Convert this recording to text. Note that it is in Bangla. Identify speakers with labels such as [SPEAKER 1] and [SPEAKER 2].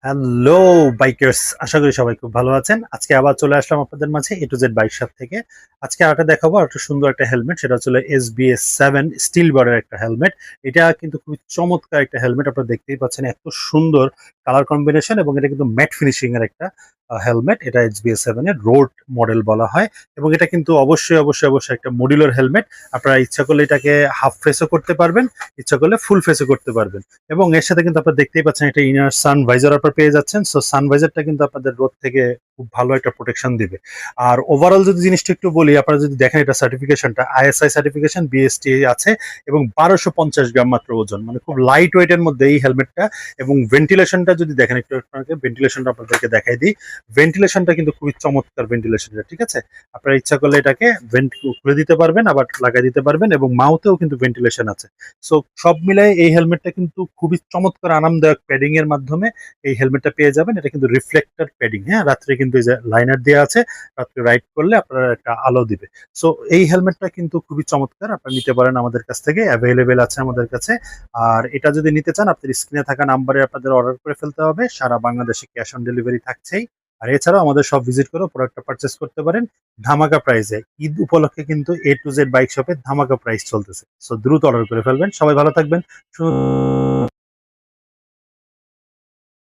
[SPEAKER 1] হ্যালো বাইকার্স, আশা করি সবাই খুব ভালো আছেন। আজকে আবার চলে আসলাম আপনাদের মাঝে এ টু জেড বাইক শপ থেকে। আজকে আরেকটা দেখাবো, একটা সুন্দর একটা হেলমেট, সেটা হচ্ছে SBS 7 স্টিল বডির একটা হেলমেট। এটা কিন্তু খুবই চমৎকার একটা হেলমেট, আপনারা দেখতেই পাচ্ছেন এত সুন্দর কালার কম্বিনেশন, এবং এটা কিন্তু ম্যাট ফিনিশিং এর একটা হেলমেট। এটা SBS 7 এর রোড মডেল বলা হয়, এবং এটা কিন্তু অবশ্যই একটা মডিউলার হেলমেট। আপনারা ইচ্ছা করলে এটাকে হাফ ফেসও করতে পারবেন, ইচ্ছা করলে ফুল ফেসও করতে পারবেন। এবং এর সাথে কিন্তু আপনারা দেখতেই পাচ্ছেন একটা ইনার সান ভাইজার আপনারা পেয়ে যাচ্ছেন। সো সান ভাইজারটা কিন্তু আপনাদের রোদ থেকে খুব ভালো একটা প্রোটেকশন দিবে। আর ওভারঅল যদি জিনিসটা একটু বলি, আপনারা যদি দেখেন এটা সার্টিফিকেশনটা ISI সার্টিফিকেশন, BST আছে, এবং 1250 গ্রাম মাত্র ওজন, মানে খুব লাইট ওয়েটের মধ্যে এই হেলমেটটা। এবং ভেন্টিলেশনটা যদি দেখেন একটু, আপনাকে ভেন্টিলেশনটা আপনাদেরকে দেখাই দিই। ভেন্টিলেশনটা কিন্তু খুবই চমৎকার ভেন্টিলেশন, ঠিক আছে। আপনারা ইচ্ছা করলে এটাকে ভেন্ট খুলে দিতে পারবেন, আবার লাগাই দিতে পারবেন, এবং মাউথেও কিন্তু ভেন্টিলেশন আছে। সো সব মিলাই এই হেলমেটটা কিন্তু খুবই চমৎকার আরামদায়ক প্যাডিং এর মাধ্যমে এই হেলমেটটা পেয়ে যাবেন। এটা কিন্তু রিফ্লেক্টর প্যাডিং, হ্যাঁ, রাত্রে কিন্তু এই যে লাইনার দেওয়া আছে, রাত্রে রাইড করলে আপনারা একটা আলো দিবে। সো এই হেলমেটটা কিন্তু খুবই চমৎকার, আপনারা নিতে পারেন আমাদের কাছ থেকে, অ্যাভেলেবেল আছে আমাদের কাছে। আর এটা যদি নিতে চান, আপনার স্ক্রিনে থাকা নাম্বারে আপনাদের অর্ডার করে ফেলতে হবে, সারা বাংলাদেশে ক্যাশ অন ডেলিভারি থাকছেই। আর এছাড়াও আমাদের সব ভিজিট করে প্রোডাক্টটা পারচেস করতে পারেন ধামাকা প্রাইসে। ঈদ উপলক্ষে কিন্তু এ টু জেড বাইক শপে ধামাকা প্রাইস চলতেছে। সো দ্রুত অর্ডার করে ফেলবেন। সবাই ভালো থাকবেন।